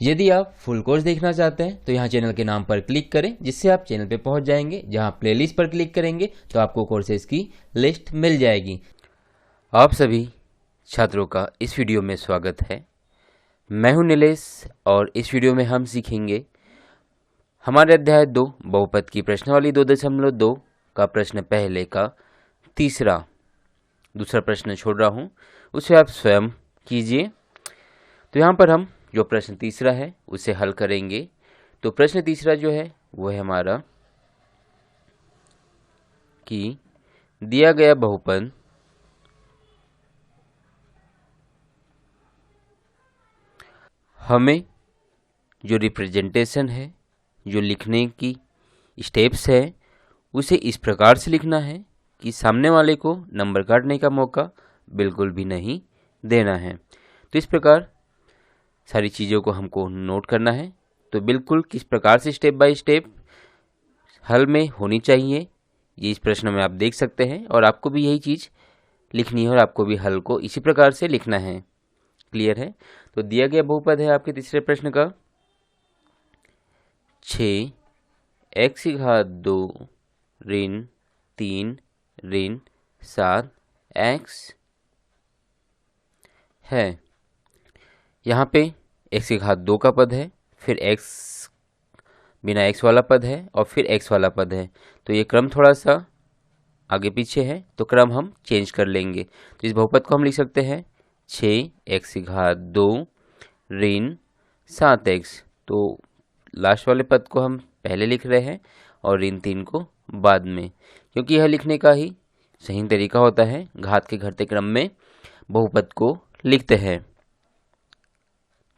यदि आप full course देखना चाहते हैं तो यहाँ चैनल के नाम पर क्लिक करें, जिससे आप चैनल पे पहुंच जाएंगे। जहां प्लेलिस्ट पर क्लिक करेंगे तो आपको कोर्सेज की लिस्ट मिल जाएगी। आप सभी छात्रों का इस वीडियो में स्वागत है। मैं हूं नीलेश और इस वीडियो में हम सीखेंगे हमारे अध्याय 2 बहुपद की प्रश्नावली 2.2 का प्रश्न पहले का दूसरा प्रश्न छोड़ रहा हूं, उसे आप स्वयं कीजिए। तो यहाँ पर हम जो प्रश्न तीसरा है उसे हल करेंगे। तो प्रश्न तीसरा जो है वो है हमारा कि दिया गया बहुपद हमें जो रिप्रेजेंटेशन है, जो लिखने की स्टेप्स है, उसे इस प्रकार से लिखना है कि सामने वाले को नंबर काटने का मौका बिल्कुल भी नहीं देना है। तो इस प्रकार सारी चीज़ों को हमको नोट करना है। तो बिल्कुल किस प्रकार से स्टेप बाय स्टेप हल में होनी चाहिए ये इस प्रश्न में आप देख सकते हैं, और आपको भी यही चीज़ लिखनी है और आपको भी हल को इसी प्रकार से लिखना है। क्लियर है? तो दिया गया बहुपद है आपके तीसरे प्रश्न का 6x⁻2 ऋण 3 ऋण 7x है। यहाँ पे x⁻2 का पद है, फिर x बिना x वाला पद है और फिर x वाला पद है। तो ये क्रम थोड़ा सा आगे पीछे है, तो क्रम हम चेंज कर लेंगे। तो इस बहुपद को हम लिख सकते हैं 6x⁻2 ऋण 7x। तो लास्ट वाले पद को हम पहले लिख रहे हैं और ऋण 3 को बाद में, क्योंकि यह लिखने का ही सही तरीका होता है। घात के घटते क्रम में बहुपद को लिखते हैं।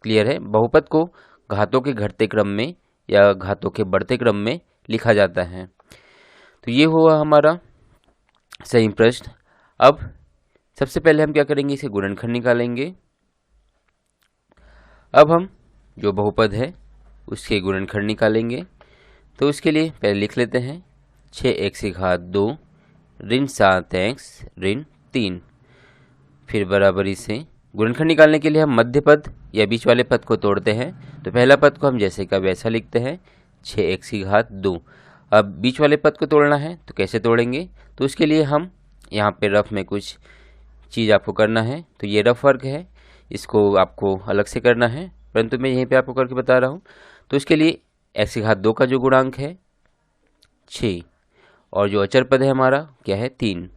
क्लियर है? बहुपद को घातों के घटते क्रम में या घातों के बढ़ते क्रम में लिखा जाता है। तो ये हुआ हमारा सही प्रश्न। अब सबसे पहले हम क्या करेंगे, इसे गुणनखंड निकालेंगे। अब हम जो बहुपद है उसके गुणनखंड निकालेंगे। तो उसके लिए पहले लिख लेते हैं 6x⁻2 ऋण 7x ऋण 3, फिर बराबरी से गुणनखंड निकालने के लिए हम मध्य पद या बीच वाले पद को तोड़ते हैं। तो पहला पद को हम जैसे का वैसा लिखते हैं 6x⁻2। अब बीच वाले पद को तोड़ना है तो कैसे तोड़ेंगे, तो उसके लिए हम यहाँ पे रफ में कुछ चीज़ आपको करना है। तो ये रफ वर्क है, इसको आपको अलग से करना है, परंतु मैं यहीं पे आपको करके बता रहा हूँ। तो इसके लिए x⁻2 का जो गुणांक है 6 और जो अचर पद है हमारा क्या है 3,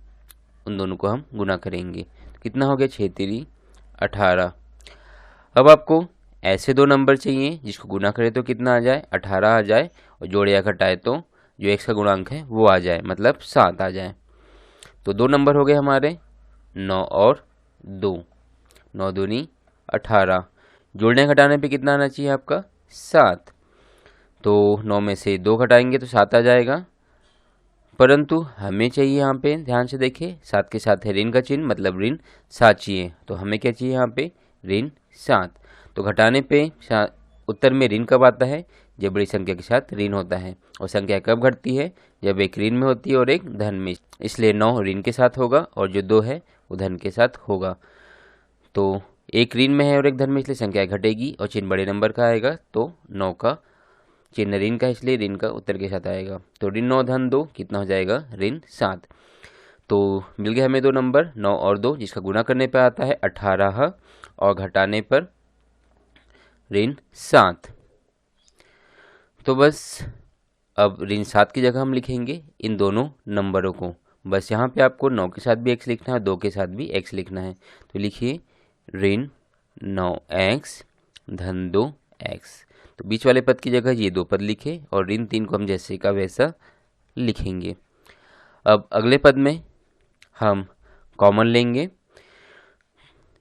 उन दोनों को हम गुना करेंगे। कितना हो गया 6×3 18। अब आपको ऐसे दो नंबर चाहिए जिसको गुना करें तो कितना आ जाए 18 आ जाए, और जोड़े या घटाए तो जो x का गुणांक है वो आ जाए, मतलब 7 आ जाए। तो दो नंबर हो गए हमारे 9 और 2, 9 दूनी 18। जोड़ने घटाने पे कितना आना चाहिए आपका 7। तो 9 में से 2 घटाएंगे तो 7 आ जाएगा, परंतु हमें चाहिए यहाँ पे ध्यान से देखिए 7 के साथ है ऋण का चिन्ह, मतलब ऋण 7 चाहिए। तो हमें क्या चाहिए यहाँ पे ऋण 7। तो घटाने पे उत्तर में ऋण कब आता है, जब बड़ी संख्या के साथ ऋण होता है। और संख्या कब घटती है, जब एक ऋण में होती है और एक धन में। इसलिए 9 ऋण के साथ होगा और जो 2 है वो धन के साथ होगा। तो एक ऋण में है और एक धन में, इसलिए संख्या घटेगी और चिन्ह बड़े नंबर का आएगा। तो 9 का चिन्ह ऋण का, इसलिए ऋण का उत्तर के साथ आएगा। तो ऋण 9 धन 2 कितना हो जाएगा ऋण 7। तो मिल गया हमें दो नंबर 9 और 2, जिसका गुना करने पर आता है 18 और घटाने पर ऋण 7। तो बस अब ऋण 7 की जगह हम लिखेंगे इन दोनों नंबरों को। बस यहाँ पे आपको 9 के साथ भी x लिखना है और 2 के साथ भी x लिखना है। तो लिखिए ऋण 9x धन 2x। तो बीच वाले पद की जगह ये दो पद लिखे और ऋण 3 को हम जैसे का वैसा लिखेंगे। अब अगले पद में हम कॉमन लेंगे।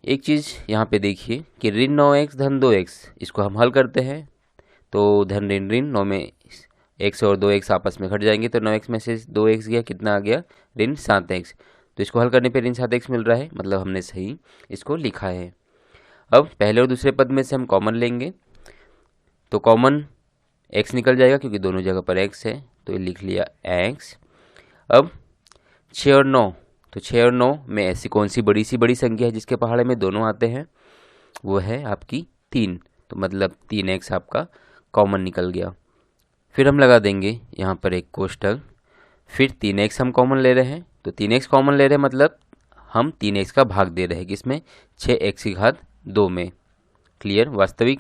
एक चीज़ यहाँ पे देखिए कि ऋण 9x धन 2x, इसको हम हल करते हैं। तो धन ऋण ऋण 9 में x और 2x आपस में घट जाएंगे, तो 9x में से 2x गया, कितना आ गया ऋण 7x। तो इसको हल करने पे ऋण 7x मिल रहा है, मतलब हमने सही इसको लिखा है। अब पहले और दूसरे पद में से हम कॉमन लेंगे। तो कॉमन x निकल जाएगा क्योंकि दोनों जगह पर x है, तो लिख लिया x। अब 6 और 9, तो 6 और 9 में ऐसी कौन सी बड़ी संख्या है जिसके पहाड़े में दोनों आते हैं, वो है आपकी 3। तो मतलब 3x आपका कॉमन निकल गया। फिर हम लगा देंगे यहाँ पर एक कोष्ठक, फिर 3x हम कॉमन ले रहे हैं, तो 3x कॉमन ले रहे हैं मतलब हम 3x का भाग दे रहे हैं किसमें, 6x की घात 2 में। क्लियर। वास्तविक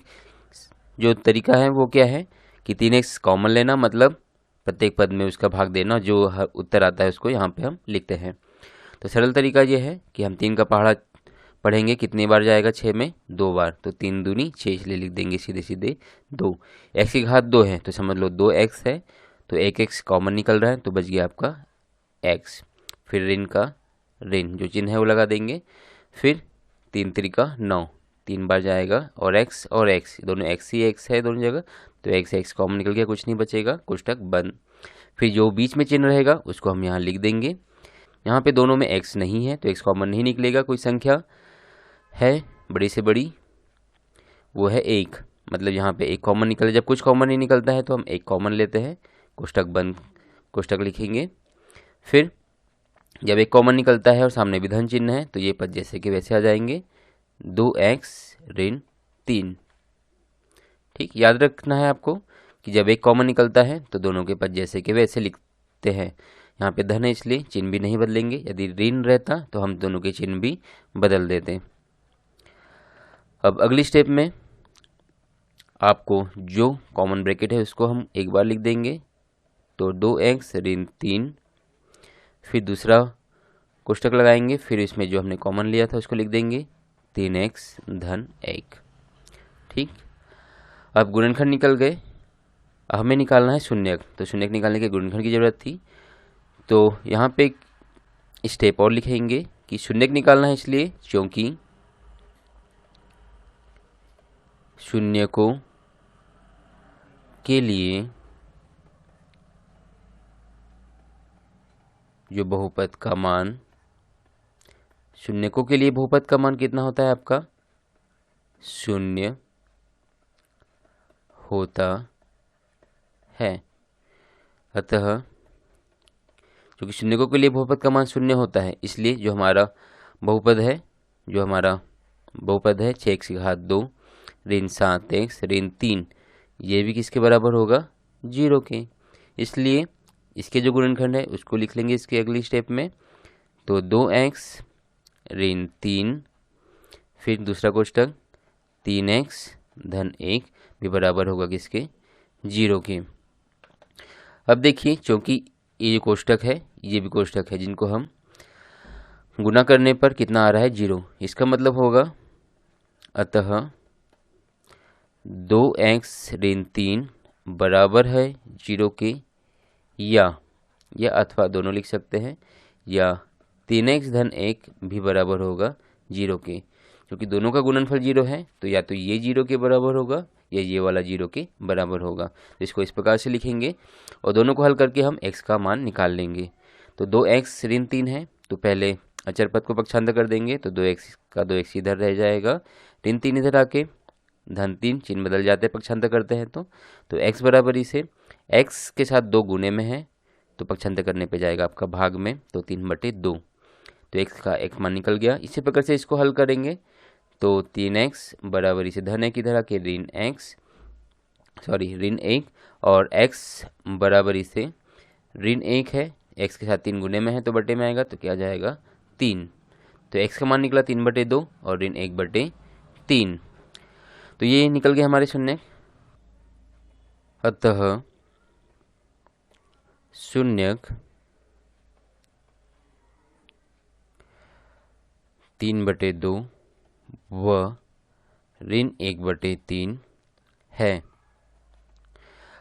जो तरीका है वो क्या है कि 3x कॉमन लेना मतलब प्रत्येक पद में उसका भाग देना, जो उत्तर आता है उसको यहाँ पे हम लिखते हैं। तो सरल तरीका ये है कि हम 3 का पहाड़ा पढ़ेंगे, कितनी बार जाएगा 6 में, 2 बार, तो 3 दूनी 6, इसलिए लिख देंगे सीधे सीधे 2। x की घात 2 है तो समझ लो 2x है, तो 1x कॉमन निकल रहा है तो बच गया आपका x। फिर ऋण का ऋण जो चिन्ह है वो लगा देंगे, फिर 3 त्रिका 9, 3 बार जाएगा, और x दोनों x ही x है दोनों जगह, तो x कॉमन निकल गया, कुछ नहीं बचेगा, कोष्ठक बंद। फिर जो बीच में चिन्ह रहेगा उसको हम यहाँ लिख देंगे। यहाँ पे दोनों में x नहीं है तो x कॉमन नहीं निकलेगा, कोई संख्या है बड़ी से बड़ी, वो है 1, मतलब यहाँ पे 1 कॉमन निकले। जब कुछ कॉमन नहीं निकलता है तो हम 1 कॉमन लेते हैं, कोष्ठक बंद, कोष्ठक लिखेंगे। फिर जब 1 कॉमन निकलता है और सामने भी धन चिन्ह है तो ये पद जैसे कि वैसे आ जाएंगे, 2x ऋण 3। ठीक, याद रखना है आपको कि जब 1 कॉमन निकलता है तो दोनों के पद जैसे कि वैसे लिखते हैं। यहाँ पे धन है इसलिए चिन्ह भी नहीं बदलेंगे, यदि ऋण रहता तो हम दोनों के चिन्ह भी बदल देते। अब अगली स्टेप में आपको जो कॉमन ब्रैकेट है उसको हम एक बार लिख देंगे, तो 2x ऋण 3, फिर दूसरा कोष्ठक लगाएंगे, फिर इसमें जो हमने कॉमन लिया था उसको लिख देंगे 3x धन 1। ठीक, अब गुणनखंड निकल गए, हमें निकालना है शून्यक, तो शून्यक निकालने के गुणनखंड की जरूरत थी, तो यहाँ पे एक स्टेप और लिखेंगे कि शून्यक निकालना है इसलिए क्योंकि शून्यकों के लिए जो बहुपद का मान, शून्यकों के लिए बहुपद का मान कितना होता है आपका, 0 होता है। अतः क्योंकि शून्यकों के लिए बहुपद का मान 0 होता है, इसलिए जो हमारा बहुपद है 6x की घात 2 ऋण 7x ऋण 3, ये भी किसके बराबर होगा, 0 के। इसलिए इसके जो गुणनखंड है उसको लिख लेंगे इसके अगली स्टेप में, तो 2x ऋण 3, फिर दूसरा कोष्ठक 3x धन 1 भी बराबर होगा किसके, 0 के। अब देखिए क्योंकि ये जो कोष्ठक है ये भी कोष्ठक है जिनको हम गुना करने पर कितना आ रहा है, 0, इसका मतलब होगा अतः 2x ऋण 3 बराबर है 0 के, या अथवा दोनों लिख सकते हैं, या 3x धन 1 भी बराबर होगा 0 के। क्योंकि दोनों का गुणनफल 0 है तो या तो ये 0 के बराबर होगा या ये वाला 0 के बराबर होगा, तो इसको इस प्रकार से लिखेंगे और दोनों को हल करके हम x का मान निकाल लेंगे। तो 2x ऋण 3 है तो पहले अचर पद को पक्षांतर कर देंगे, तो 2x का 2x इधर रह जाएगा, ऋण 3 इधर आके धन 3, चिन्ह बदल जाते हैं पक्षांतर करते हैं तो x बराबर इसे x के साथ 2 गुने में है तो पक्षांतर करने पे जाएगा आपका भाग में, तो 3/2, तो x का x मान निकल गया। इसी प्रकार से इसको हल करेंगे तो 3x बराबर इसे धन 1 इधर आके ऋण 1 और x बराबर इसे ऋण 1 है, x के साथ 3 गुने में है तो बटे में आएगा, तो क्या जाएगा 3, तो x का मान निकला 3/2 और ऋण 1/3, तो ये निकल गए हमारे शून्य। अतः शून्यक 3/2 व ऋण 1/3 है।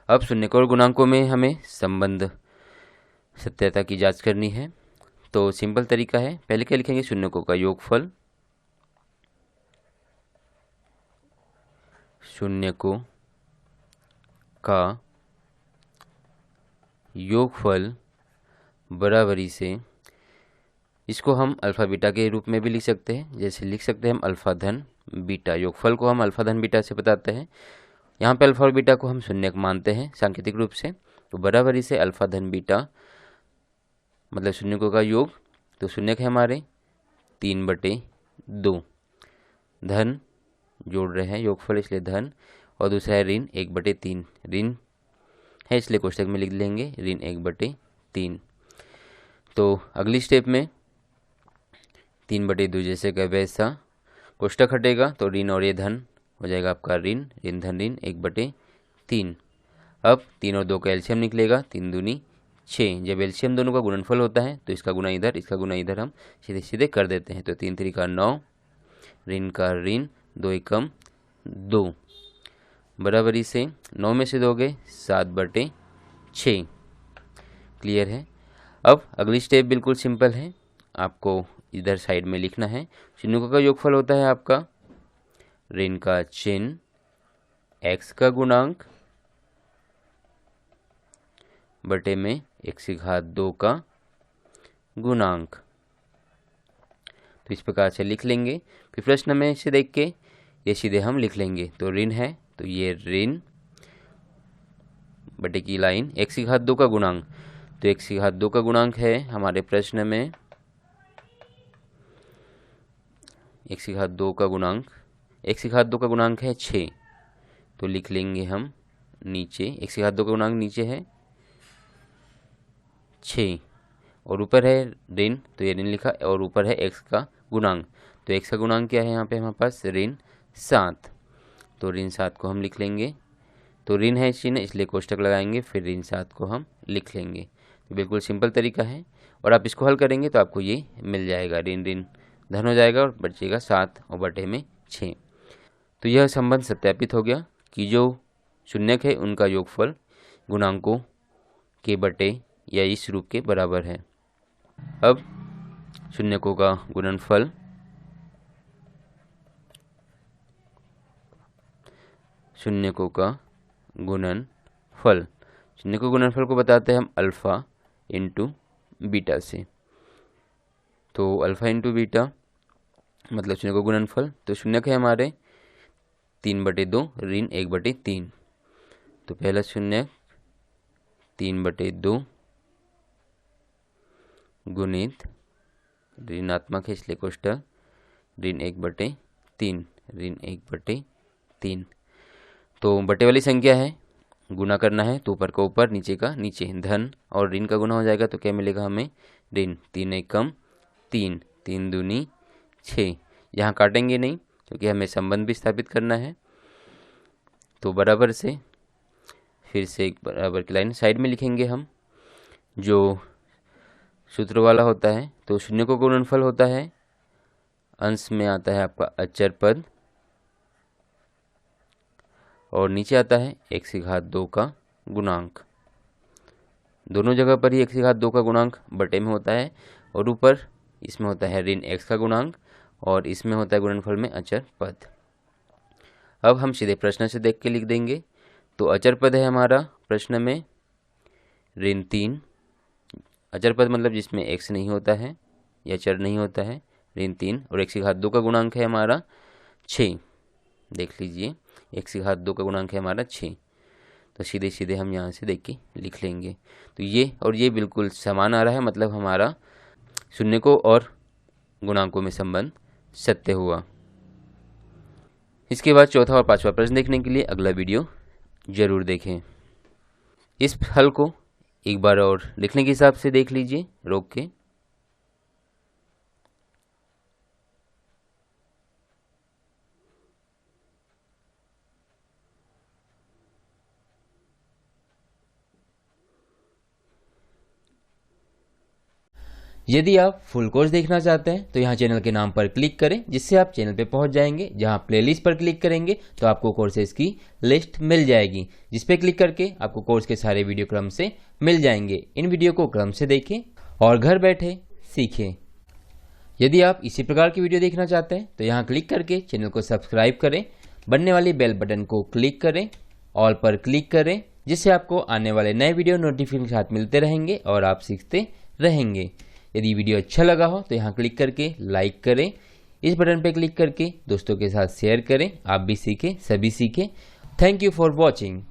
अब शून्यक और गुणांकों में हमें संबंध सत्यता की जांच करनी है, तो सिंपल तरीका है, पहले क्या लिखेंगे, शून्यकों का योगफल, शून्यकों का योगफल बराबरी से, इसको हम अल्फा बीटा के रूप में भी लिख सकते हैं, जैसे लिख सकते हैं हम अल्फा धन बीटा, योगफल को हम अल्फा धन बीटा से बताते हैं। यहाँ पे अल्फा और बीटा को हम शून्यक मानते हैं सांकेतिक रूप से, तो बराबरी से अल्फा धन बीटा मतलब शून्यकों का योग, तो शून्यक है हमारे 3/2 धन जोड़ रहे हैं योगफल इसलिए धन, और दूसरा है ऋण 1/3। ऋण है इसलिए कोष्टक में लिख लेंगे ऋण 1/3। तो अगली स्टेप में 3/2 जैसे का वैसा कोष्टक हटेगा तो ऋण और ये धन हो जाएगा आपका ऋण धन ऋण 1/3। अब 3 और 2 का एलसीएम निकलेगा, 3 दूनी 6। जब एलसीएम दोनों का गुणनफल होता है तो इसका गुना इधर, इसका गुना इधर हम सीधे सीधे कर देते हैं। तो 3 3 9, ऋण का ऋण 2 एकम 2, बराबरी से 9 में से दोगे 7/6। क्लियर है। अब अगली स्टेप बिल्कुल सिंपल है, आपको इधर साइड में लिखना है। चिन्हों का योगफल होता है आपका ऋण का चिन्ह x का गुणांक बटे में x⁻2 का गुणांक। तो इस प्रकार से लिख लेंगे। फिर प्रश्न में से देख के ये सीधे हम लिख लेंगे। तो ऋण है तो ये ऋण बटे की लाइन x⁻2 का गुणांक। तो x⁻2 का गुणांक है हमारे प्रश्न में x⁻2 का गुणांक है 6। तो लिख लेंगे हम नीचे x⁻2 का गुणांक नीचे है 6 और ऊपर है ऋण, तो ये ऋण लिखा, और ऊपर है x का गुणांक। तो x का गुणांक क्या है यहाँ पे हमारे पास ऋण 7। तो ऋण 7 को हम लिख लेंगे। तो ऋण है चिन्ह इसलिए कोष्टक लगाएंगे, फिर ऋण 7 को हम लिख लेंगे। तो बिल्कुल सिंपल तरीका है और आप इसको हल करेंगे तो आपको ये मिल जाएगा। ऋण ऋण धन हो जाएगा और बचेगा 7 और बटे में 6। तो यह संबंध सत्यापित हो गया कि जो शून्यक है उनका योगफल गुणांकों के बटे या इस रूप के बराबर है। अब शून्यकों का गुणनफल शून्यकों गुणनफल को बताते हैं हम अल्फा इंटू बीटा से। तो अल्फा इंटू बीटा मतलब शून्य को गुणनफल। तो शून्यक है हमारे 3/2 ऋण 1/3। तो पहला शून्यक 3/2 गुणित ऋणात्मक है इसलिए कोष्टक ऋण 1/3। तो बटे वाली संख्या है, गुना करना है तो ऊपर का ऊपर नीचे का नीचे, धन और ऋण का गुना हो जाएगा तो क्या मिलेगा हमें ऋण 3 एकम 3, 3 दूनी 6। यहाँ काटेंगे नहीं क्योंकि हमें संबंध भी स्थापित करना है। तो बराबर से फिर से एक बराबर की लाइन साइड में लिखेंगे हम जो सूत्र वाला होता है। तो शून्य को गुणनफल होता है, अंश में आता है आपका अचर पद और नीचे आता है x⁻2 का गुणांक। दोनों जगह पर ही x⁻2 का गुणांक बटे में होता है और ऊपर इसमें होता है ऋण x का गुणांक और इसमें होता है गुणनफल में अचर पद। अब हम सीधे प्रश्न से देख के लिख देंगे। तो अचर पद है हमारा प्रश्न में ऋण 3। अचर पद मतलब जिसमें x नहीं होता है या चर नहीं होता है, ऋण 3, और x⁻2 का गुणांक है हमारा 6। देख लीजिए x⁻2 का गुणांक है हमारा 6। तो सीधे सीधे हम यहाँ से देख के लिख लेंगे। तो ये और ये बिल्कुल समान आ रहा है, मतलब हमारा शून्यकों और गुणांकों में संबंध सत्य हुआ। इसके बाद चौथा और पांचवा प्रश्न देखने के लिए अगला वीडियो जरूर देखें। इस हल को एक बार और लिखने के हिसाब से देख लीजिए रोक के। यदि आप फुल कोर्स देखना चाहते हैं तो यहाँ चैनल के नाम पर क्लिक करें, जिससे आप चैनल पे पहुंच जाएंगे। जहां प्लेलिस्ट पर क्लिक करेंगे तो आपको कोर्सेज की लिस्ट मिल जाएगी, जिस पे क्लिक करके आपको कोर्स के सारे वीडियो क्रम से मिल जाएंगे। इन वीडियो को क्रम से देखें और घर बैठे सीखें। यदि आप इसी प्रकार की वीडियो देखना चाहते हैं तो यहाँ क्लिक करके चैनल को सब्सक्राइब करें, बनने वाली बेल बटन को क्लिक करें, ऑल पर क्लिक करें, जिससे आपको आने वाले नए वीडियो नोटिफिकेशन के साथ मिलते रहेंगे और आप सीखते रहेंगे। यदि वीडियो अच्छा लगा हो तो यहाँ क्लिक करके लाइक करें, इस बटन पर क्लिक करके दोस्तों के साथ शेयर करें। आप भी सीखें, सभी सीखें। Thank you for watching.